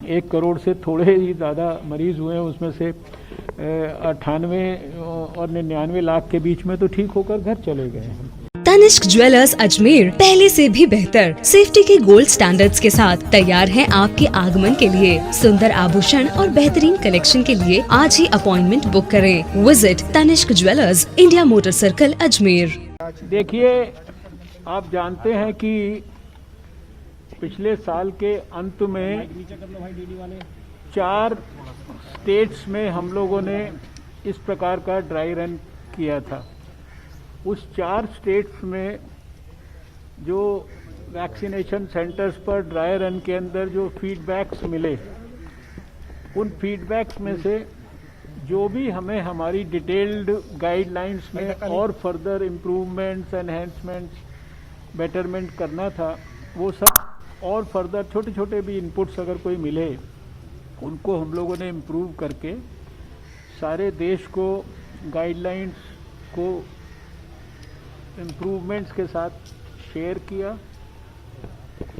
1 करोड़ से थोड़े ही ज़्यादा मरीज़ हुए हैं, उसमें से 98 और 99 लाख के बीच में तो ठीक होकर घर चले गए हैं। तनिष्क ज्वेलर्स अजमेर पहले से भी बेहतर सेफ्टी के गोल्ड स्टैंडर्ड्स के साथ तैयार है आपके आगमन के लिए। सुंदर आभूषण और बेहतरीन कलेक्शन के लिए आज ही अपॉइंटमेंट बुक करें। Visit Tanishq jewellers, India motor circle, Ajmer. देखिए, आप जानते हैं कि पिछले साल के अंत में 4 स्टेट्स में हम लोगों ने इस प्रकार का ड्राई रन किया था। उस 4 स्टेट्स में जो वैक्सीनेशन सेंटर्स पर ड्राई रन के अंदर जो फीडबैक्स मिले, उन फीडबैक्स में से जो भी हमें हमारी डिटेल्ड गाइडलाइंस में और फर्दर इम्प्रूवमेंट्स, एनहेंसमेंट्स, बेटरमेंट करना था, वो सब और फर्दर छोटे छोटे भी इनपुट्स अगर कोई मिले, उनको हम लोगों ने इम्प्रूव करके सारे देश को गाइडलाइंस को इम्प्रूवमेंट्स के साथ शेयर किया।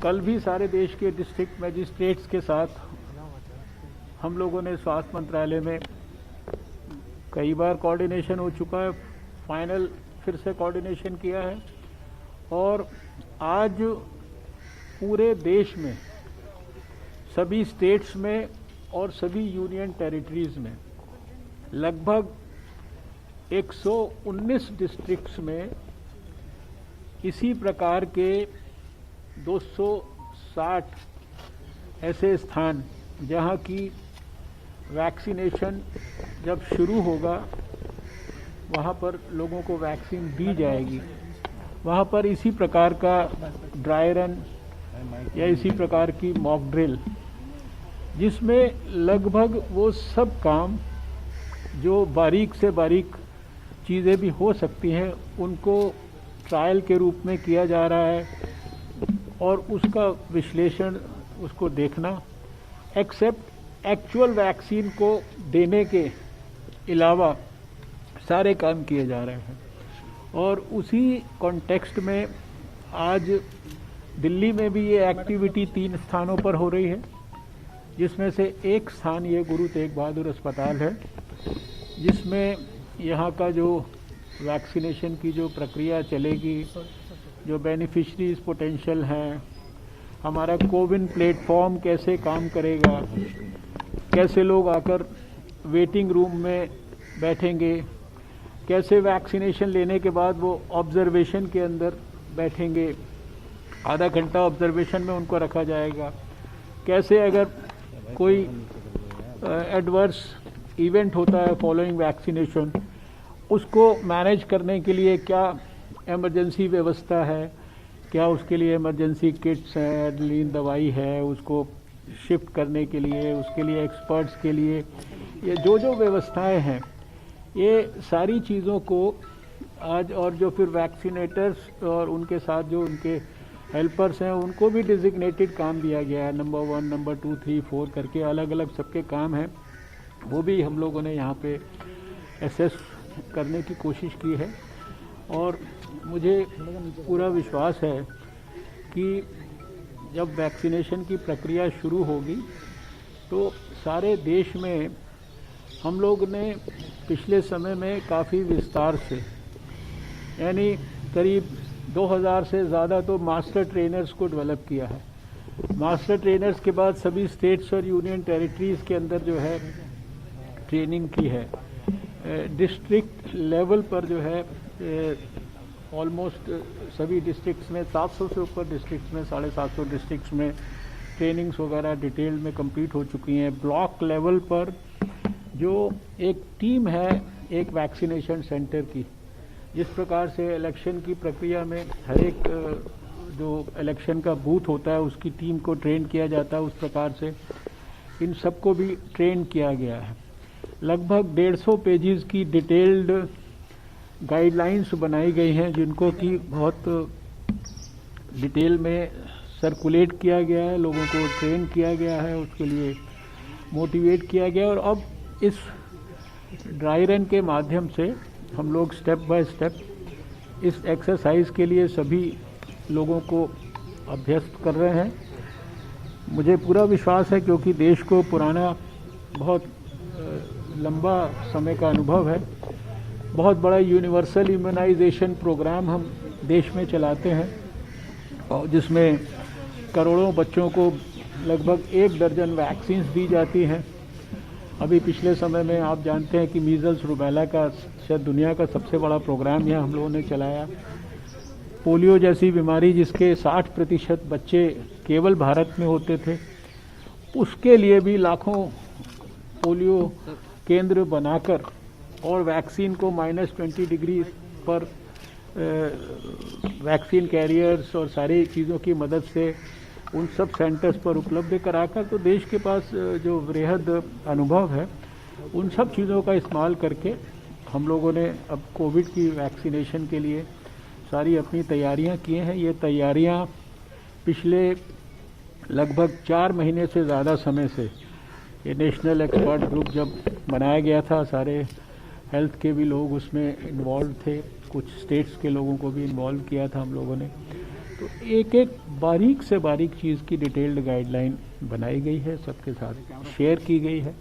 कल भी सारे देश के डिस्ट्रिक्ट मजिस्ट्रेट्स के साथ हम लोगों ने स्वास्थ्य मंत्रालय में कई बार कोऑर्डिनेशन हो चुका है, फाइनल फिर से कोऑर्डिनेशन किया है। और आज पूरे देश में सभी स्टेट्स में और सभी यूनियन टेरिटरीज़ में लगभग 119 डिस्ट्रिक्ट्स में इसी प्रकार के 260 ऐसे स्थान जहां की वैक्सीनेशन जब शुरू होगा वहां पर लोगों को वैक्सीन दी जाएगी, वहां पर इसी प्रकार का ड्राई रन या इसी प्रकार की मॉक ड्रिल, जिसमें लगभग वो सब काम जो बारीक से बारीक चीज़ें भी हो सकती हैं, उनको ट्रायल के रूप में किया जा रहा है और उसका विश्लेषण, उसको देखना, एक्सेप्ट एक्चुअल वैक्सीन को देने के अलावा सारे काम किए जा रहे हैं। और उसी कॉन्टेक्स्ट में आज दिल्ली में भी ये एक्टिविटी 3 स्थानों पर हो रही है, जिसमें से एक स्थान ये गुरु तेग बहादुर अस्पताल है, जिसमें यहाँ का जो वैक्सीनेशन की जो प्रक्रिया चलेगी, जो बेनिफिशरीज पोटेंशियल हैं, हमारा कोविन प्लेटफॉर्म कैसे काम करेगा, कैसे लोग आकर वेटिंग रूम में बैठेंगे, कैसे वैक्सीनेशन लेने के बाद वो ऑब्जर्वेशन के अंदर बैठेंगे, आधा घंटा ऑब्जर्वेशन में उनको रखा जाएगा, कैसे अगर कोई एडवर्स इवेंट होता है फॉलोइंग वैक्सीनेशन, उसको मैनेज करने के लिए क्या इमरजेंसी व्यवस्था है, क्या उसके लिए इमरजेंसी किट्स हैं, एड्रेनलिन दवाई है, उसको शिफ्ट करने के लिए, उसके लिए एक्सपर्ट्स के लिए ये जो जो व्यवस्थाएं हैं, ये सारी चीज़ों को आज, और जो फिर वैक्सीनेटर्स और उनके साथ जो उनके हेल्पर्स हैं, उनको भी डिजिग्नेटेड काम दिया गया है, नंबर 1, नंबर 2, 3, 4 करके अलग अलग सबके काम हैं, वो भी हम लोगों ने यहाँ पे एसेस करने की कोशिश की है। और मुझे पूरा विश्वास है कि जब वैक्सीनेशन की प्रक्रिया शुरू होगी तो सारे देश में हम लोग ने पिछले समय में काफ़ी विस्तार से, यानी करीब 2000 से ज़्यादा तो मास्टर ट्रेनर्स को डेवलप किया है। मास्टर ट्रेनर्स के बाद सभी स्टेट्स और यूनियन टेरिटरीज़ के अंदर जो है ट्रेनिंग की है। डिस्ट्रिक्ट लेवल पर जो है ऑलमोस्ट सभी डिस्ट्रिक्ट्स में 700 से ऊपर डिस्ट्रिक्ट्स में 750 डिस्ट्रिक्ट्स में ट्रेनिंग्स वगैरह डिटेल में कंप्लीट हो चुकी हैं। ब्लॉक लेवल पर जो एक टीम है एक वैक्सीनेशन सेंटर की, जिस प्रकार से इलेक्शन की प्रक्रिया में हर एक जो इलेक्शन का बूथ होता है उसकी टीम को ट्रेन किया जाता है, उस प्रकार से इन सबको भी ट्रेन किया गया है। लगभग 150 पेजेस की डिटेल्ड गाइडलाइंस बनाई गई हैं, जिनको कि बहुत डिटेल में सर्कुलेट किया गया है, लोगों को ट्रेन किया गया है, उसके लिए मोटिवेट किया गया। और अब इस ड्राई रन के माध्यम से हम लोग स्टेप बाय स्टेप इस एक्सरसाइज के लिए सभी लोगों को अभ्यस्त कर रहे हैं। मुझे पूरा विश्वास है, क्योंकि देश को पुराना बहुत लंबा समय का अनुभव है। बहुत बड़ा यूनिवर्सल इम्यूनाइजेशन प्रोग्राम हम देश में चलाते हैं, और जिसमें करोड़ों बच्चों को लगभग 1 दर्जन वैक्सीन्स दी जाती हैं। अभी पिछले समय में आप जानते हैं कि मीजल्स रूबेला का शायद दुनिया का सबसे बड़ा प्रोग्राम यहाँ हम लोगों ने चलाया। पोलियो जैसी बीमारी जिसके 60% बच्चे केवल भारत में होते थे, उसके लिए भी लाखों पोलियो केंद्र बनाकर और वैक्सीन को -20 डिग्री पर वैक्सीन कैरियर्स और सारी चीज़ों की मदद से उन सब सेंटर्स पर उपलब्ध कराकर, तो देश के पास जो वृहद अनुभव है उन सब चीज़ों का इस्तेमाल करके हम लोगों ने अब कोविड की वैक्सीनेशन के लिए सारी अपनी तैयारियां किए हैं। ये तैयारियां पिछले लगभग 4 महीने से ज़्यादा समय से, ये नेशनल एक्सपर्ट ग्रुप जब बनाया गया था, सारे हेल्थ के भी लोग उसमें इन्वॉल्व थे, कुछ स्टेट्स के लोगों को भी इन्वॉल्व किया था हम लोगों ने। तो एक एक बारीक से बारीक चीज़ की डिटेल्ड गाइडलाइन बनाई गई है, सबके साथ शेयर की गई है।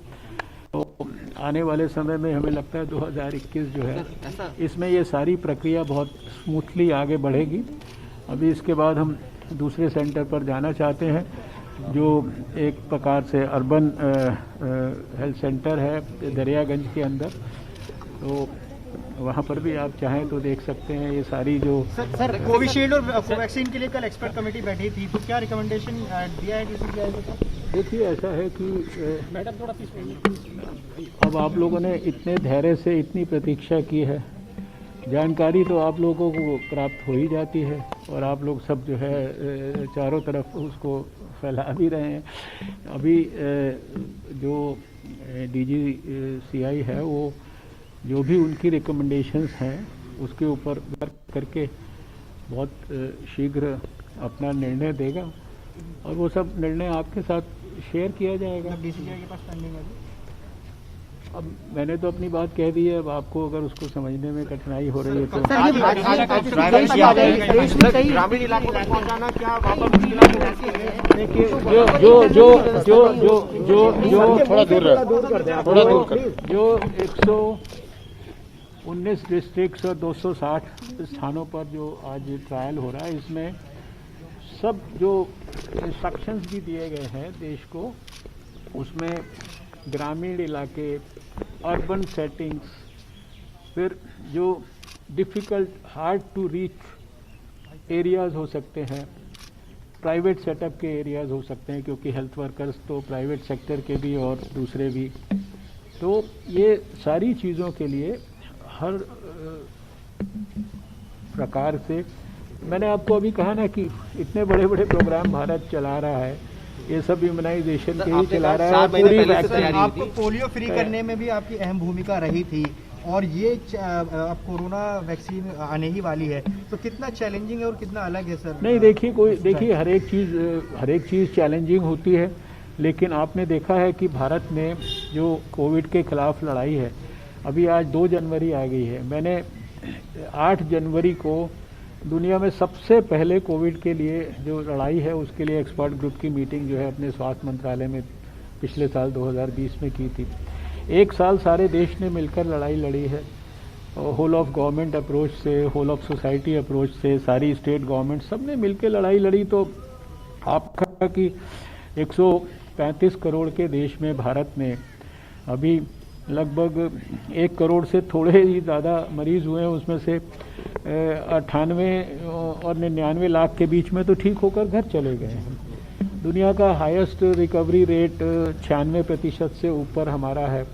तो आने वाले समय में हमें लगता है 2021 जो है, इसमें ये सारी प्रक्रिया बहुत स्मूथली आगे बढ़ेगी। अभी इसके बाद हम दूसरे सेंटर पर जाना चाहते हैं, जो एक प्रकार से अर्बन हेल्थ सेंटर है दरियागंज के अंदर। तो वहाँ पर भी आप चाहें तो देख सकते हैं ये सारी जो सर कोविशील्ड और कोवैक्सीन के लिए कल एक्सपर्ट कमेटी बैठी थी, तो क्या रिकमेंडेशन दिया है DCGI? देखिए, ऐसा है कि मैडम थोड़ा अब आप लोगों ने इतने धैर्य से इतनी प्रतीक्षा की है, जानकारी तो आप लोगों को प्राप्त हो ही जाती है, और आप लोग सब जो है चारों तरफ उसको फैला भी रहे हैं। अभी जो DGCI है वो जो भी उनकी रिकमेंडेशंस हैं उसके ऊपर वर्क करके बहुत शीघ्र अपना निर्णय देगा, और वो सब निर्णय आपके साथ शेयर किया जाएगा। DCGI के पास पेंडिंग है। अब मैंने तो अपनी बात कह दी है, अब आपको अगर उसको समझने में कठिनाई हो रही है तो ग्रामीण इलाकों में पहुंचाना क्या देखिए, जो थोड़ा दूर कर जो 119 डिस्ट्रिक्ट्स और 260 स्थानों पर जो आज ट्रायल हो रहा है, इसमें सब जो इंस्ट्रक्शंस भी दिए गए हैं देश को, उसमें ग्रामीण इलाके, अर्बन सेटिंग्स, फिर जो difficult hard to reach areas हो सकते हैं, प्राइवेट सेटअप के एरियाज़ हो सकते हैं, क्योंकि हेल्थ वर्कर्स तो प्राइवेट सेक्टर के भी और दूसरे भी। तो ये सारी चीज़ों के लिए हर प्रकार से, मैंने आपको अभी कहा ना कि इतने बड़े बड़े प्रोग्राम भारत चला रहा है, ये सब इम्यूनाइजेशन के ही चला रहा है। पूरी वैक्सीन आपको पोलियो फ्री करने में भी आपकी अहम भूमिका रही थी, और ये अब कोरोना वैक्सीन आने ही वाली है, तो कितना चैलेंजिंग है और कितना अलग है सर? नहीं, देखिए हर एक चीज़ चैलेंजिंग होती है, लेकिन आपने देखा है कि भारत में जो कोविड के खिलाफ लड़ाई है, अभी आज 2 जनवरी आ गई है। मैंने 8 जनवरी को दुनिया में सबसे पहले कोविड के लिए जो लड़ाई है उसके लिए एक्सपर्ट ग्रुप की मीटिंग जो है अपने स्वास्थ्य मंत्रालय में पिछले साल 2020 में की थी। 1 साल सारे देश ने मिलकर लड़ाई लड़ी है, होल ऑफ गवर्नमेंट अप्रोच से, होल ऑफ सोसाइटी अप्रोच से, सारी स्टेट गवर्नमेंट सब ने मिलकर लड़ाई लड़ी। तो आपका कि 135 करोड़ के देश में भारत में अभी लगभग 1 करोड़ से थोड़े ही ज़्यादा मरीज़ हुए हैं, उसमें से 98 और 99 लाख के बीच में तो ठीक होकर घर चले गए हैं। दुनिया का हाईएस्ट रिकवरी रेट 96% से ऊपर हमारा है।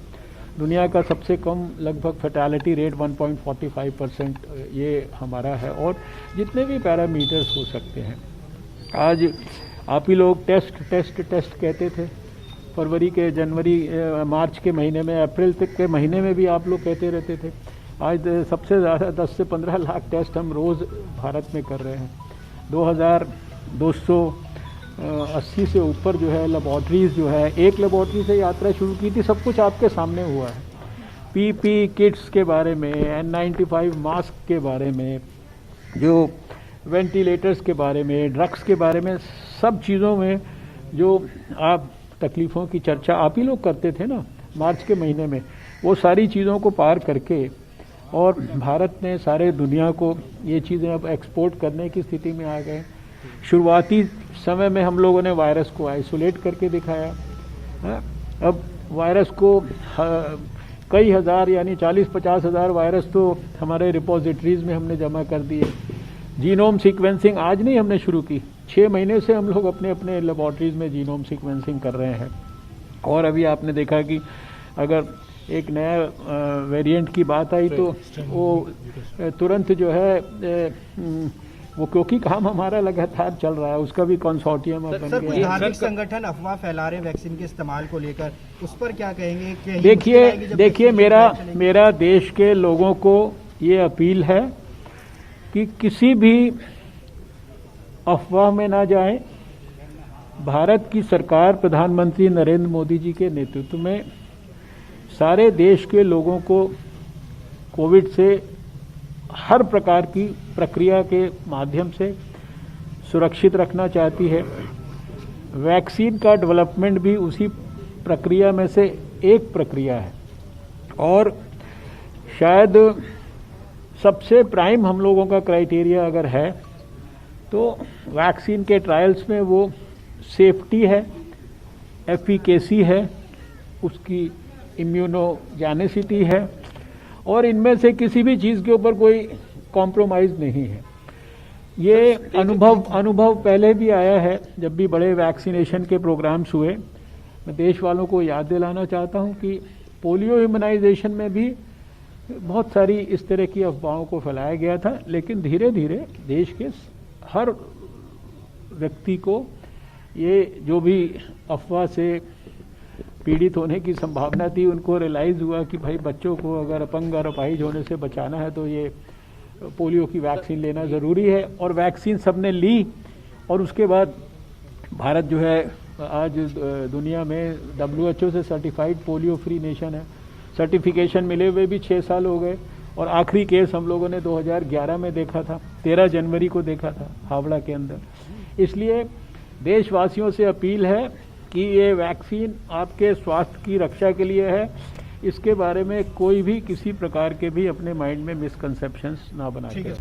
दुनिया का सबसे कम लगभग फैटेलिटी रेट 1.45% ये हमारा है। और जितने भी पैरामीटर्स हो सकते हैं, आज आप ही लोग टेस्ट कहते थे, फरवरी के मार्च के महीने में, अप्रैल तक के महीने में भी आप लोग कहते रहते थे। आज सबसे ज़्यादा 10 से 15 लाख टेस्ट हम रोज़ भारत में कर रहे हैं। 2280 से ऊपर जो है लेबॉर्ट्रीज़ जो है, एक लेबॉर्ट्री से यात्रा शुरू की थी, सब कुछ आपके सामने हुआ है। PP किट्स के बारे में, N95 मास्क के बारे में, जो वेंटिलेटर्स के बारे में, ड्रग्स के बारे में, सब चीज़ों में जो आप तकलीफ़ों की चर्चा आप ही लोग करते थे ना मार्च के महीने में, वो सारी चीज़ों को पार करके और भारत ने सारे दुनिया को ये चीज़ें अब एक्सपोर्ट करने की स्थिति में आ गए। शुरुआती समय में हम लोगों ने वायरस को आइसोलेट करके दिखाया, अब वायरस को कई हज़ार यानी 40-50 हज़ार वायरस तो हमारे रिपोजिटरीज़ में हमने जमा कर दिए। जीनोम सीक्वेंसिंग आज नहीं हमने शुरू की, 6 महीने से हम लोग अपने अपने लेबॉर्ट्रीज़ में जीनोम सीक्वेंसिंग कर रहे हैं। और अभी आपने देखा कि अगर एक नया वेरिएंट की बात आई तो वो तुरंत जो है वो क्योंकि काम हमारा लगातार चल रहा है, उसका भी कंसोर्टियम बन सर, कुछ गया। धार्मिक संगठन अफवाह फैला रहे वैक्सीन के इस्तेमाल को लेकर, उस पर क्या कहेंगे? कि देखिए मेरा देश के लोगों को ये अपील है कि किसी भी अफवाह में ना जाएं। भारत की सरकार प्रधानमंत्री नरेंद्र मोदी जी के नेतृत्व में सारे देश के लोगों को कोविड से हर प्रकार की प्रक्रिया के माध्यम से सुरक्षित रखना चाहती है। वैक्सीन का डेवलपमेंट भी उसी प्रक्रिया में से एक प्रक्रिया है और शायद सबसे प्राइम हम लोगों का क्राइटेरिया अगर है तो वैक्सीन के ट्रायल्स में वो सेफ्टी है, एफिकेसी है, उसकी इम्यूनोजेनिसिटी है और इनमें से किसी भी चीज़ के ऊपर कोई कॉम्प्रोमाइज़ नहीं है। ये अनुभव पहले भी आया है जब भी बड़े वैक्सीनेशन के प्रोग्राम्स हुए। मैं देश वालों को याद दिलाना चाहता हूं कि पोलियो इम्यूनाइजेशन में भी बहुत सारी इस तरह की अफवाहों को फैलाया गया था, लेकिन धीरे धीरे देश के हर व्यक्ति को ये जो भी अफवाह से पीड़ित होने की संभावना थी उनको रियलाइज़ हुआ कि भाई बच्चों को अगर अपंग और अपाहिज होने से बचाना है तो ये पोलियो की वैक्सीन लेना ज़रूरी है। और वैक्सीन सबने ली और उसके बाद भारत जो है आज दुनिया में WHO से सर्टिफाइड पोलियो फ्री नेशन है। सर्टिफिकेशन मिले हुए भी 6 साल हो गए और आखिरी केस हम लोगों ने 2011 में देखा था, 13 जनवरी को देखा था हावड़ा के अंदर। इसलिए देशवासियों से अपील है कि ये वैक्सीन आपके स्वास्थ्य की रक्षा के लिए है, इसके बारे में कोई भी किसी प्रकार के भी अपने माइंड में मिसकंसेप्शंस ना बनाए।